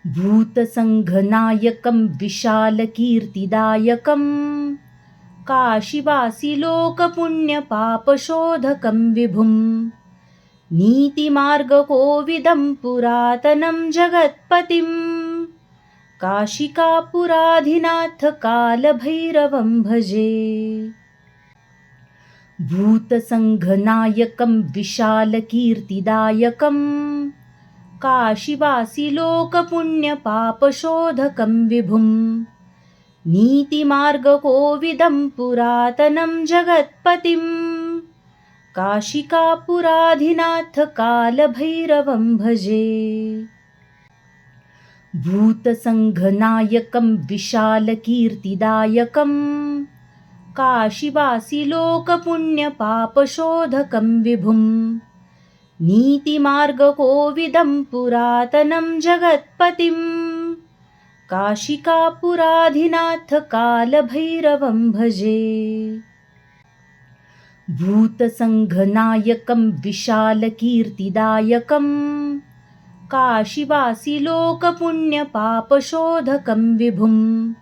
भूतसङ्घनायकं विशालकीर्तिदायकं काशीवासिलोकपुण्यपापशोधकं विभुं नीतिमार्गकोविदं पुरातनं जगत्पतिं काशिकापुराधिनाथकालभैरवं भजे। भूतसङ्घनायकं विशालकीर्तिदायकं काशीवासिलोकपुण्यपापशोधकं विभुं नीतिमार्गकोविदं पुरातनं जगत्पतिं काशिकापुराधिनाथकालभैरवं भजे। भूतसङ्घनायकं विशालकीर्तिदायकं काशीवासिलोकपुण्यपापशोधकं विभुं नीतिमार्गकोविदं पुरातनं जगत्पतिं काशिकापुराधिनाथकालभैरवं भजे। भूतसङ्घनायकं विशालकीर्तिदायकं काशीवासिलोकपुण्यपापशोधकं विभुं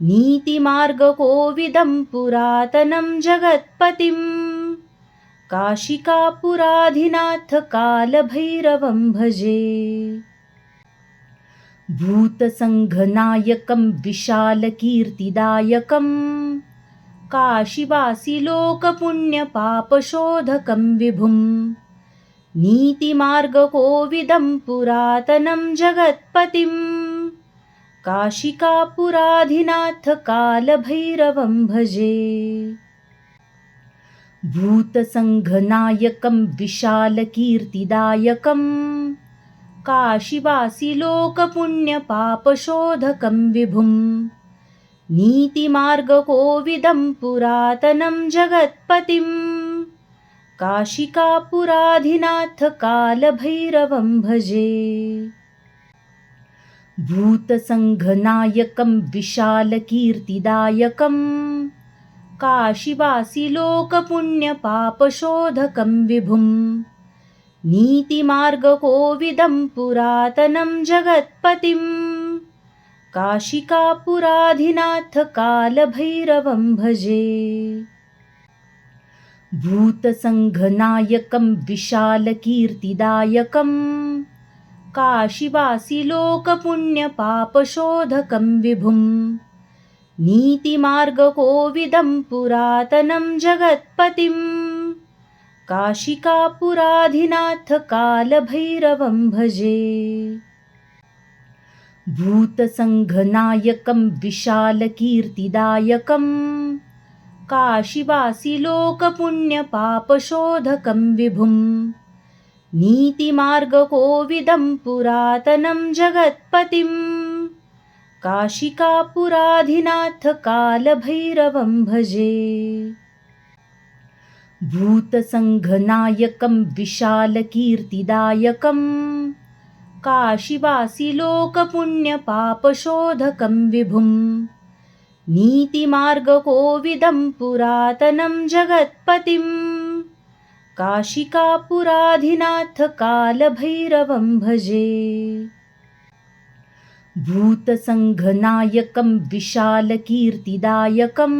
नीतिमार्गकोविदं पुरातनं जगत्पतिं काशिकापुराधिनाथकालभैरवं भजे। भूतसङ्घनायकं विशालकीर्तिदायकं काशीवासिलोकपुण्यपापशोधकं विभुं नीतिमार्गकोविदं पुरातनं जगत्पतिं काशिकापुराधिनाथकालभैरवं भजे। भूतसङ्घनायकं विशालकीर्तिदायकं काशीवासिलोकपुण्यपापशोधकं विभुं नीतिमार्गकोविदं पुरातनं जगत्पतिं काशिकापुराधिनाथकालभैरवं भजे। भूतसङ्घनायकं विशालकीर्तिदायकं काशीवासिलोकपुण्यपापशोधकं विभुं नीतिमार्गकोविदं पुरातनं जगत्पतिं काशिकापुराधिनाथकालभैरवं भजे। भूतसङ्घनायकं विशालकीर्तिदायकं काशीवासिलोकपुण्यपापशोधकं विभुं नीतिमार्गकोविदं पुरातनं जगत्पतिं काशिकापुराधिनाथकालभैरवं भजे। भूतसङ्घनायकं विशालकीर्तिदायकं काशीवासिलोकपुण्यपापशोधकं विभुं नीतिमार्गकोविदं पुरातनं जगत्पतिं काशिकापुराधिनाथकालभैरवं भजे। भूतसङ्घनायकं विशालकीर्तिदायकं काशीवासिलोकपुण्यपापशोधकं विभुं नीतिमार्गकोविदं पुरातनं जगत्पतिं काशिकापुराधिनाथकालभैरवं भजे। भूतसङ्घनायकं विशालकीर्तिदायकं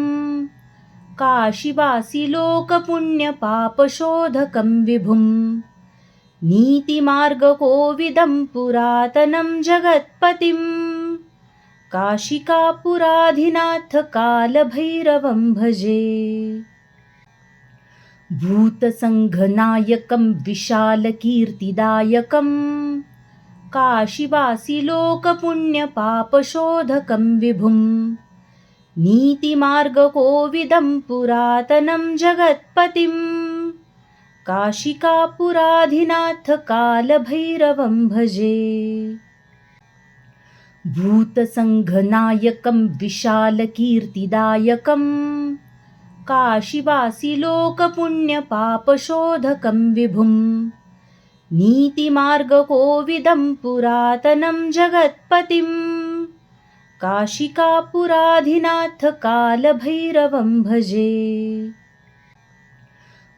काशीवासिलोकपुण्यपापशोधकं विभुं नीतिमार्गकोविदं पुरातनं जगत्पतिं काशिकापुराधिनाथकालभैरवं भजे। भूतसङ्घनायकं विशालकीर्तिदायकं काशीवासिलोकपुण्यपापशोधकं विभुं नीतिमार्गकोविदं पुरातनं जगत्पतिं काशिकापुराधिनाथकालभैरवं भजे। भूतसङ्घनायकं विशालकीर्तिदायकं काशीवासिलोकपुण्यपापशोधकं विभुं नीतिमार्गकोविदं पुरातनं जगत्पतिं काशिकापुराधिनाथकालभैरवं भजे।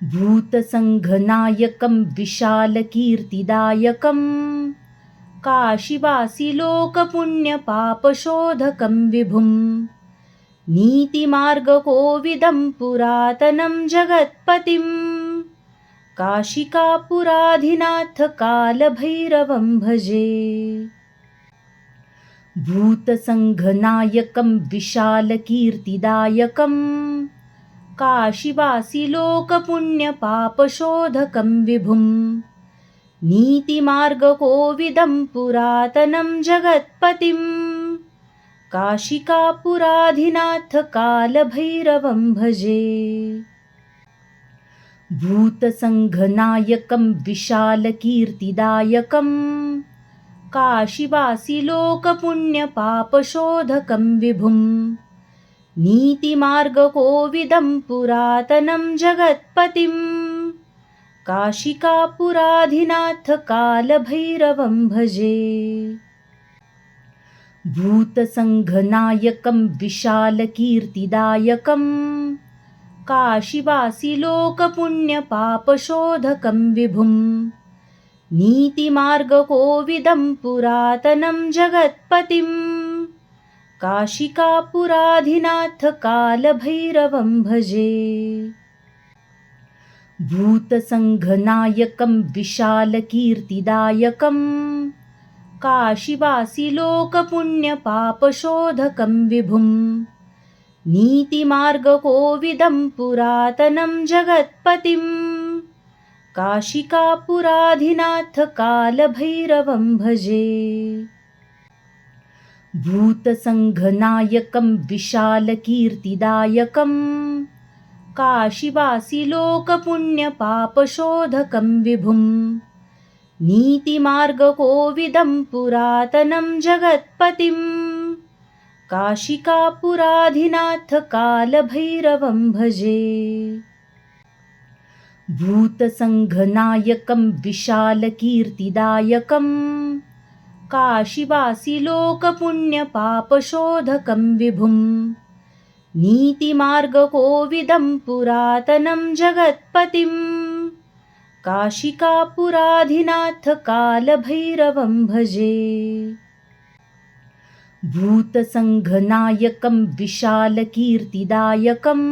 भूतसङ्घनायकं विशालकीर्तिदायकं काशीवासी लोकपुण्यपापशोधकं विभुं नीतिमार्गकोविदं पुरातनं जगत्पतिं काशिकापुराधिनाथ कालभैरवं भजे। भूतसङ्घनायकं विशालकीर्तिदायकं काशीवासी लोकपुण्यपापशोधकं विभुं नीतिमार्गकोविदं पुरातनं जगत्पतिं काशिकापुराधिनाथ कालभैरवं भजे। भूतसङ्घनायकं विशालकीर्तिदायकं काशीवासी लोकपुण्यपापशोधकं विभुं नीतिमार्गकोविदं पुरातनं जगत्पतिं काशिकापुराधिनाथ कालभैरवं भजे। भूतसङ्घनायकं विशालकीर्तिदायकं काशीवासी लोकपुण्यपापशोधकं विभुं नीतिमार्गकोविदं पुरातनं जगत्पतिं काशिकापुराधिनाथ कालभैरवं भजे। भूतसङ्घनायकं विशालकीर्तिदायकं काशीवासी लोकपुण्यपापशोधकं विभुं नीतिमार्गकोविदं पुरातनं जगत्पतिं काशिकापुराधिनाथ कालभैरवं भजे। भूतसङ्घनायकं विशालकीर्तिदायकं काशीवासी लोकपुण्यपापशोधकं विभुं नीतिमार्गकोविदं पुरातनं जगत्पतिं काशिकापुराधिनाथ कालभैरवं भजे। भूतसङ्घनायकं विशालकीर्तिदायकं काशीवासी लोकपुण्यपापशोधकं विभुं नीतिमार्गकोविदं पुरातनं जगत्पतिं काशिकापुराधिनाथ कालभैरवं भजे। भूतसङ्घनायकं विशालकीर्तिदायकं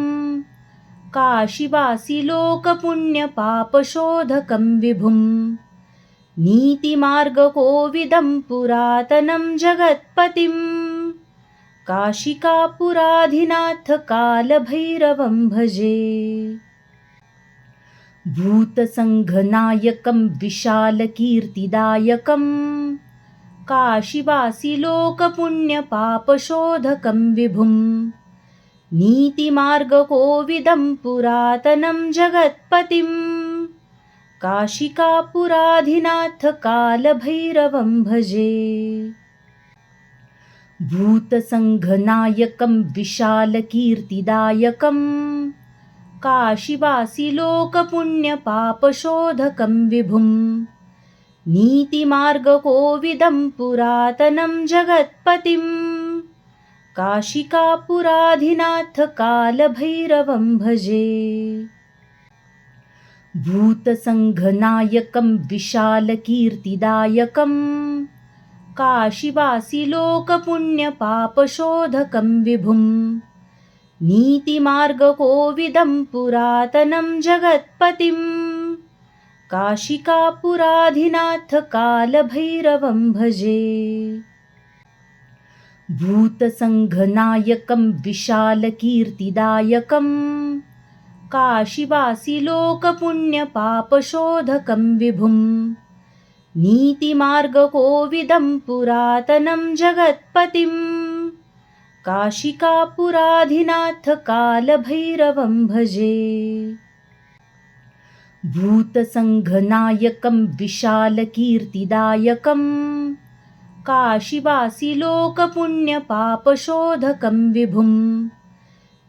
काशीवासी लोकपुण्यपापशोधकं विभुं नीतिमार्गकोविदं पुरातनं जगत्पतिं काशिकापुराधिनाथ कालभैरवं भजे। भूतसङ्घनायकं विशालकीर्तिदायकं काशीवासी लोकपुण्यपापशोधकं विभुं नीतिमार्गकोविदं पुरातनं जगत्पतिं काशिकापुराधिनाथ कालभैरवं भजे। भूतसङ्घनायकं विशालकीर्तिदायकं काशीवासी लोकपुण्यपापशोधकं विभुं नीतिमार्गकोविदं पुरातनं जगत्पतिं काशिकापुराधिनाथ कालभैरवं भजे। भूतसङ्घनायकं विशालकीर्तिदायकं काशीवासी लोकपुण्यपापशोधकं विभुं नीतिमार्गकोविदं पुरातनं जगत्पतिं काशिकापुराधिनाथ कालभैरवं भजे। भूतसङ्घनायकं विशालकीर्तिदायकं काशीवासी लोकपुण्यपापशोधकं विभुं नीतिमार्गकोविदं पुरातनं जगत्पतिं काशिकापुराधिनाथ कालभैरवं भजे। भूतसङ्घनायकं विशालकीर्तिदायकं काशीवासी लोकपुण्यपापशोधकं विभुं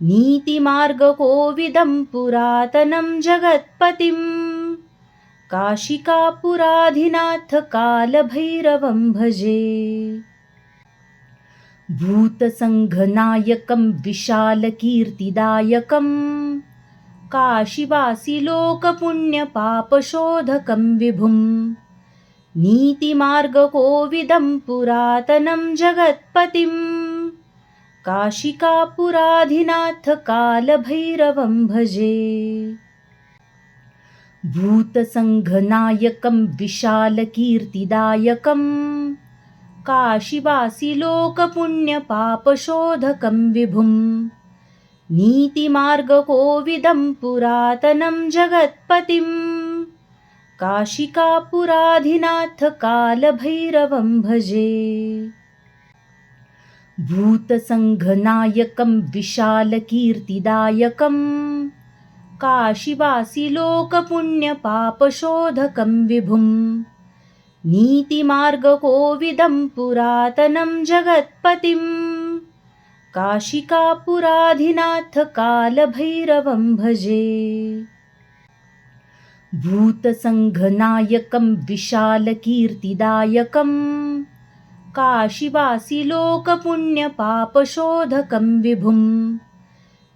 नीतिमार्गकोविदं पुरातनं जगत्पतिं काशिकापुराधिनाथ कालभैरवं भजे। भूतसङ्घनायकं विशालकीर्तिदायकं काशीवासी लोकपुण्यपापशोधकं विभुं नीतिमार्गकोविदं पुरातनं जगत्पतिं काशिकापुराधिनाथ कालभैरवं भजे। भूतसङ्घनायकं विशालकीर्तिदायकं काशीवासिलोकपुण्यपापशोधकं विभुं नीतिमार्गकोविदं पुरातनं जगत्पतिं काशिकापुराधिनाथ कालभैरवं भजे। भूतसङ्घनायकं विशालकीर्तिदायकं काशीवासिलोकपुण्यपापशोधकं विभुं नीतिमार्गकोविदं पुरातनं जगत्पतिं काशिकापुराधिनाथ कालभैरवं भजे। भूतसङ्घनायकं विशालकीर्तिदायकं काशीवासिलोकपुण्यपापशोधकं विभुं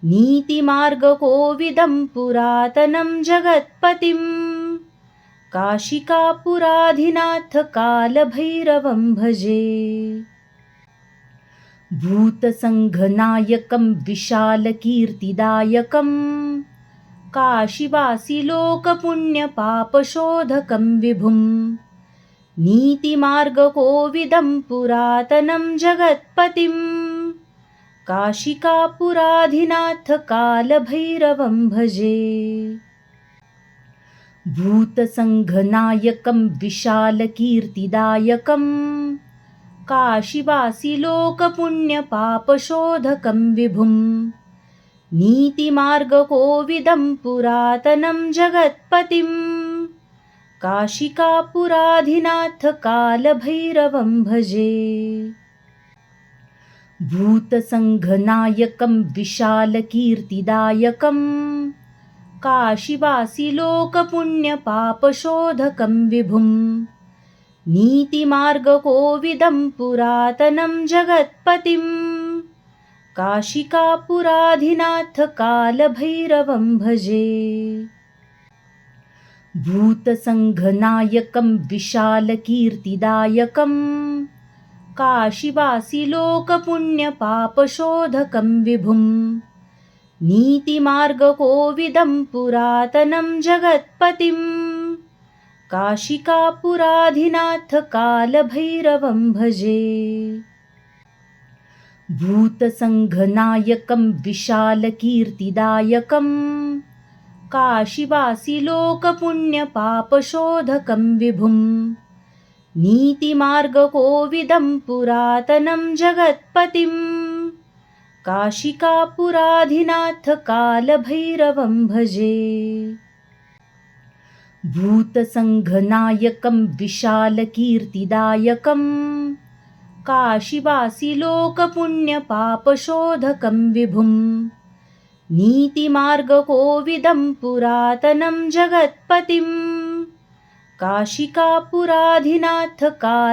नीतिमार्गकोविदं पुरातनं जगत्पतिं काशिकापुराधिनाथ कालभैरवं भजे। भूतसङ्घनायकं विशालकीर्तिदायकं काशीवासिलोकपुण्यपापशोधकं विभुं नीतिमार्गकोविदं पुरातनं जगत्पतिं काशिकापुराधिनाथ कालभैरवं भजे। भूतसङ्घनायकं विशालकीर्तिदायकं काशीवासिलोकपुण्यपापशोधकं विभुं नीतिमार्गकोविदं पुरातनं जगत्पतिं काशिकापुराधिनाथ कालभैरवं भजे। भूतसङ्घनायकं विशालकीर्तिदायकं काशीवासिलोकपुण्यपापशोधकं विभुं नीतिमार्गकोविदं पुरातनं जगत्पतिं काशिकापुराधिनाथ कालभैरवं भजे। भूतसङ्घनायकं विशालकीर्तिदायकं काशीवासिलोकपुण्यपापशोधकं विभुं नीतिमार्गकोविदं पुरातनं जगत्पतिं काशिकापुराधिनाथ कालभैरवं भजे। भूतसङ्घनायकं विशालकीर्तिदायकं काशीवासिलोकपुण्यपापशोधकं विभुं नीतिमार्गकोविदं पुरातनं जगत्पतिं काशिकापुराधिनाथ कालभैरवं भजे। भूतसङ्घनायकं विशालकीर्तिदायकं काशीवासिलोकपुण्यपापशोधकं विभुं नीतिमार्गकोविदं पुरातनं जगत्पतिं काशिकापुराधिनाथ काल